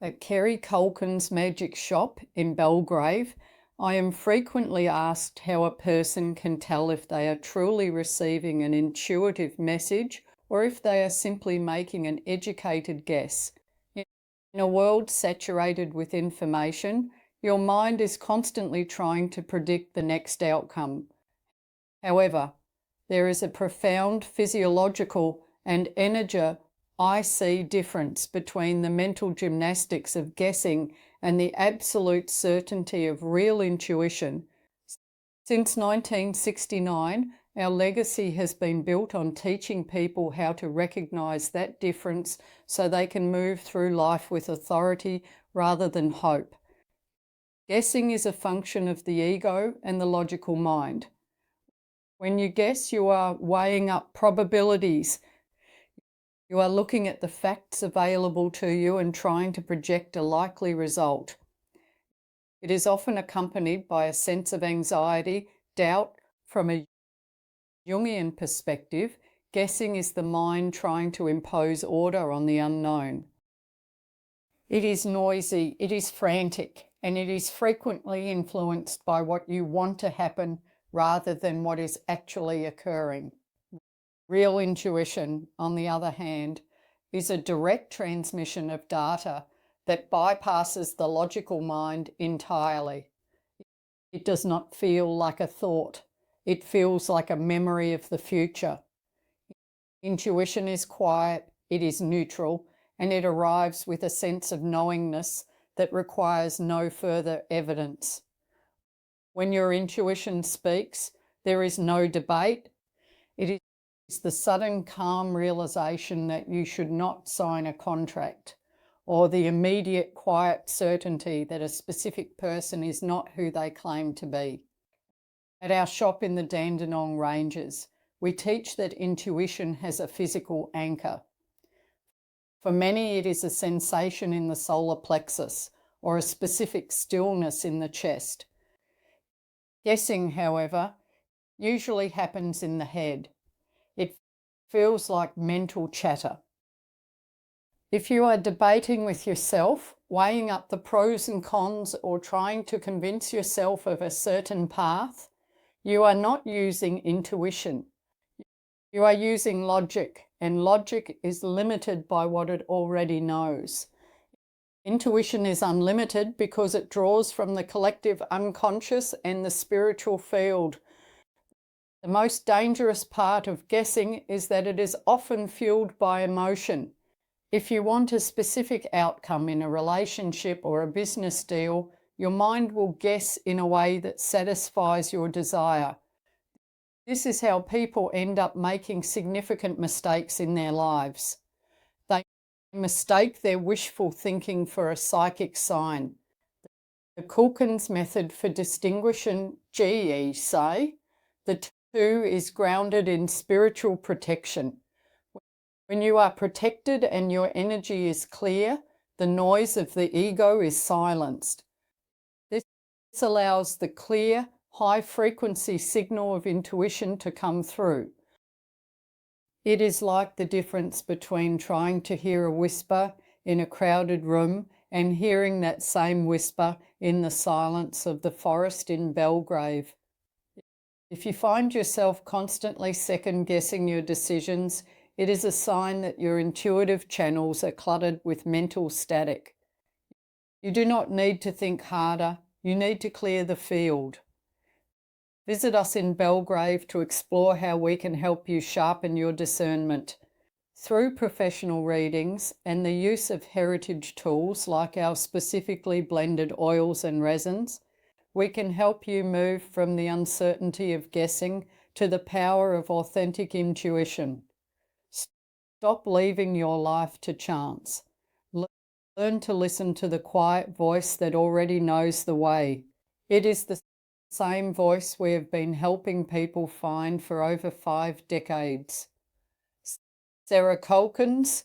At Kerry Kulkens Magic Shop in Belgrave, I am frequently asked how a person can tell if they are truly receiving an intuitive message or if they are simply making an educated guess. In a world saturated with information, your mind is constantly trying to predict the next outcome. However, there is a profound physiological and energy I see difference between the mental gymnastics of guessing and the absolute certainty of real intuition. Since 1969, our legacy has been built on teaching people how to recognize that difference so they can move through life with authority rather than hope. Guessing is a function of the ego and the logical mind. When you guess, you are weighing up probabilities. You are looking at the facts available to you and trying to project a likely result. It is often accompanied by a sense of anxiety, doubt. From a Jungian perspective, guessing is the mind trying to impose order on the unknown. It is noisy, it is frantic, and it is frequently influenced by what you want to happen rather than what is actually occurring. Real intuition, on the other hand, is a direct transmission of data that bypasses the logical mind entirely. It does not feel like a thought. It feels like a memory of the future. Intuition is quiet, it is neutral, and it arrives with a sense of knowingness that requires no further evidence. When your intuition speaks, there is no debate. It is the sudden calm realization that you should not sign a contract, or the immediate quiet certainty that a specific person is not who they claim to be. At our shop in the Dandenong Ranges, we teach that intuition has a physical anchor. For many, it is a sensation in the solar plexus or a specific stillness in the chest. Guessing, however, usually happens in the head. It feels like mental chatter. If you are debating with yourself, weighing up the pros and cons, or trying to convince yourself of a certain path, you are not using intuition. You are using logic, and logic is limited by what it already knows. Intuition is unlimited because it draws from the collective unconscious and the spiritual field. The most dangerous part of guessing is that it is often fueled by emotion. If you want a specific outcome in a relationship or a business deal, your mind will guess in a way that satisfies your desire. This is how people end up making significant mistakes in their lives. They mistake their wishful thinking for a psychic sign. The Kulkens method for distinguishing GE say, the two is grounded in spiritual protection. When you are protected and your energy is clear, the noise of the ego is silenced. This allows the clear, high-frequency signal of intuition to come through. It is like the difference between trying to hear a whisper in a crowded room and hearing that same whisper in the silence of the forest in Belgrave. If you find yourself constantly second-guessing your decisions, it is a sign that your intuitive channels are cluttered with mental static. You do not need to think harder, you need to clear the field. Visit us in Belgrave to explore how we can help you sharpen your discernment. Through professional readings and the use of heritage tools like our specifically blended oils and resins, we can help you move from the uncertainty of guessing to the power of authentic intuition. Stop leaving your life to chance. Learn to listen to the quiet voice that already knows the way. It is the same voice we have been helping people find for over 5 decades. Kerry Kulkens